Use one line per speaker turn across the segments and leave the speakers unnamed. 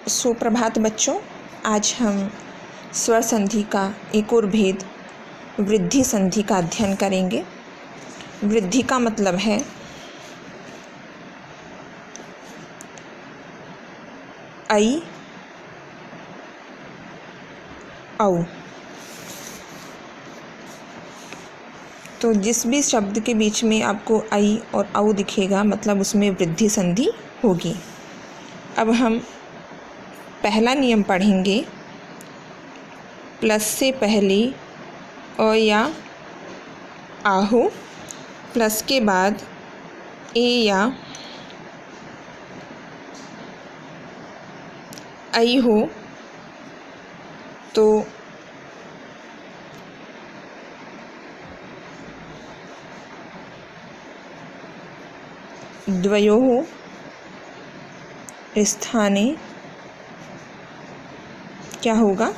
सुप्रभात बच्चों, आज हम स्वर संधि का एक और भेद वृद्धि संधि का अध्ययन करेंगे। वृद्धि का मतलब है ऐ औ। तो जिस भी शब्द के बीच में आपको ऐ और औ दिखेगा मतलब उसमें वृद्धि संधि होगी। अब हम पहला नियम पढ़ेंगे। प्लस से पहले अ या आ हो, प्लस के बाद ए या ऐ हो तो द्वयोः स्थाने क्या होगा,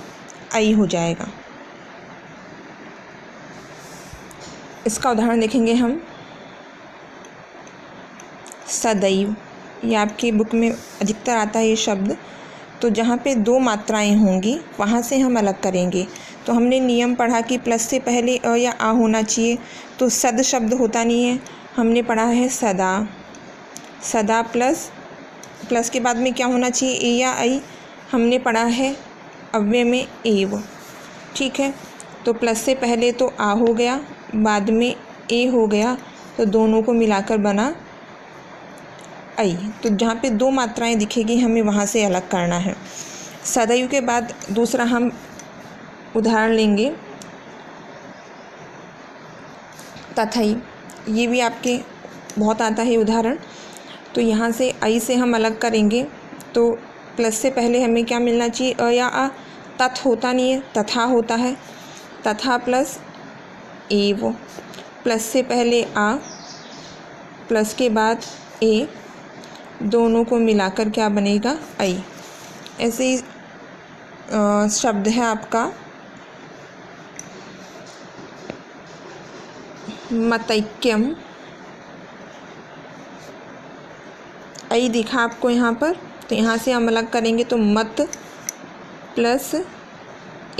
ऐ हो जाएगा। इसका उदाहरण देखेंगे हम। सदैव, ये आपकी बुक में अधिकतर आता है ये शब्द। तो जहाँ पे दो मात्राएं होंगी वहाँ से हम अलग करेंगे। तो हमने नियम पढ़ा कि प्लस से पहले अ या आ होना चाहिए, तो सद शब्द होता नहीं है। हमने पढ़ा है सदा। सदा प्लस के बाद में क्या होना चाहिए, ए या ऐ। हमने पढ़ा है अव्यय में एव। ठीक है, तो प्लस से पहले तो आ हो गया, बाद में ए हो गया, तो दोनों को मिलाकर बना ऐ। तो जहाँ पे दो मात्राएं दिखेगी हमें वहाँ से अलग करना है। सदैव के बाद दूसरा हम उदाहरण लेंगे तथैव। ये भी आपके बहुत आता है उदाहरण। तो यहाँ से ऐ से हम अलग करेंगे। तो प्लस से पहले हमें क्या मिलना चाहिए, अ या आ। तथ होता नहीं है, तथा होता है। तथा प्लस एव। प्लस से पहले आ, प्लस के बाद ए, दोनों को मिलाकर क्या बनेगा, ऐ। ऐसे ही शब्द है आपका मतैक्यम। ऐ दिखा आपको यहाँ पर, तो यहाँ से हम अलग करेंगे तो मत प्लस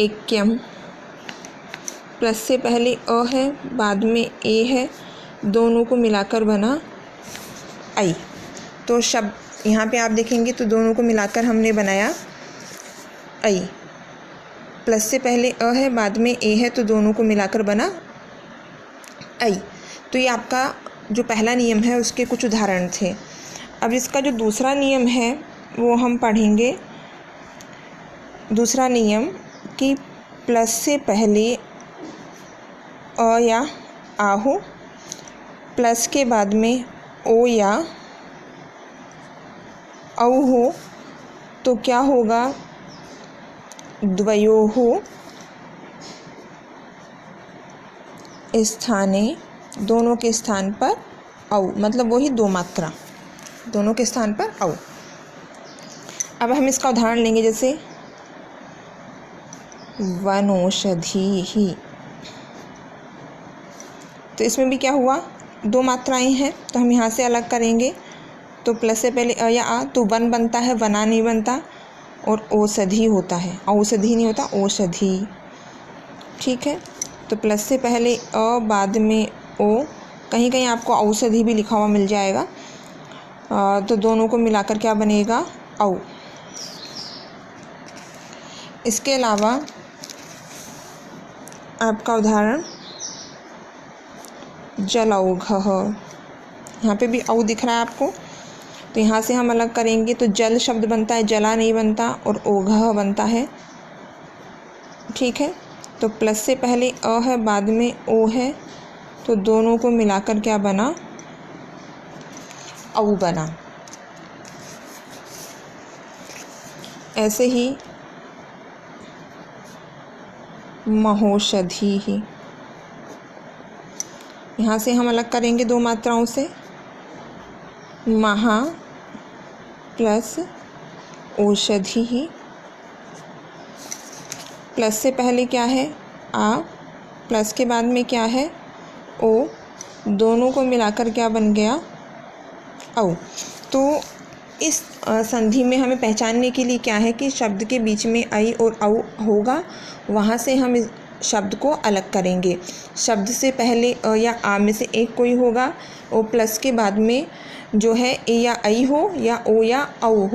ऐक्यम। प्लस से पहले अ है, बाद में ए है, दोनों को मिलाकर बना ऐ। तो शब्द यहाँ पे आप देखेंगे तो दोनों को मिलाकर हमने बनाया ऐ। प्लस से पहले अ है, बाद में ए है, तो दोनों को मिलाकर बना ऐ। तो ये आपका जो पहला नियम है उसके कुछ उदाहरण थे। अब इसका जो दूसरा नियम है वो हम पढ़ेंगे। दूसरा नियम कि प्लस से पहले अ या आ हो, प्लस के बाद में ओ या औ हो, तो क्या होगा, द्वयोः स्थाने, दोनों के स्थान पर औ। मतलब वही दो मात्रा, दोनों के स्थान पर औ। अब हम इसका उदाहरण लेंगे, जैसे वनौषधीः। तो इसमें भी क्या हुआ, दो मात्राएं हैं, तो हम यहाँ से अलग करेंगे। तो प्लस से पहले अ या आ, तो वन बनता है, वना नहीं बनता। और औषधि होता है, औषधि नहीं होता, औषधि। ठीक है, तो प्लस से पहले अ, बाद में ओ, कहीं कहीं आपको औषधि भी लिखा हुआ मिल जाएगा। तो दोनों को मिलाकर क्या बनेगा, औ। इसके अलावा आपका उदाहरण जलौघः। यहाँ पे भी औ दिख रहा है आपको, तो यहाँ से हम अलग करेंगे। तो जल शब्द बनता है, जला नहीं बनता, और ओघः बनता है। ठीक है, तो प्लस से पहले अ है, बाद में ओ है, तो दोनों को मिलाकर क्या बना, औ बना। ऐसे ही महौषधीः। यहाँ से हम अलग करेंगे दो मात्राओं से। महा प्लस औषधीः। प्लस से पहले क्या है, आ, प्लस के बाद में क्या है, ओ, दोनों को मिलाकर क्या बन गया, औ। तो इस संधि में हमें पहचानने के लिए क्या है कि शब्द के बीच में आई और औ होगा, वहाँ से हम इस शब्द को अलग करेंगे। शब्द से पहले अ या आ में से एक कोई होगा और प्लस के बाद में जो है ए या आई हो या ओ या औ हो।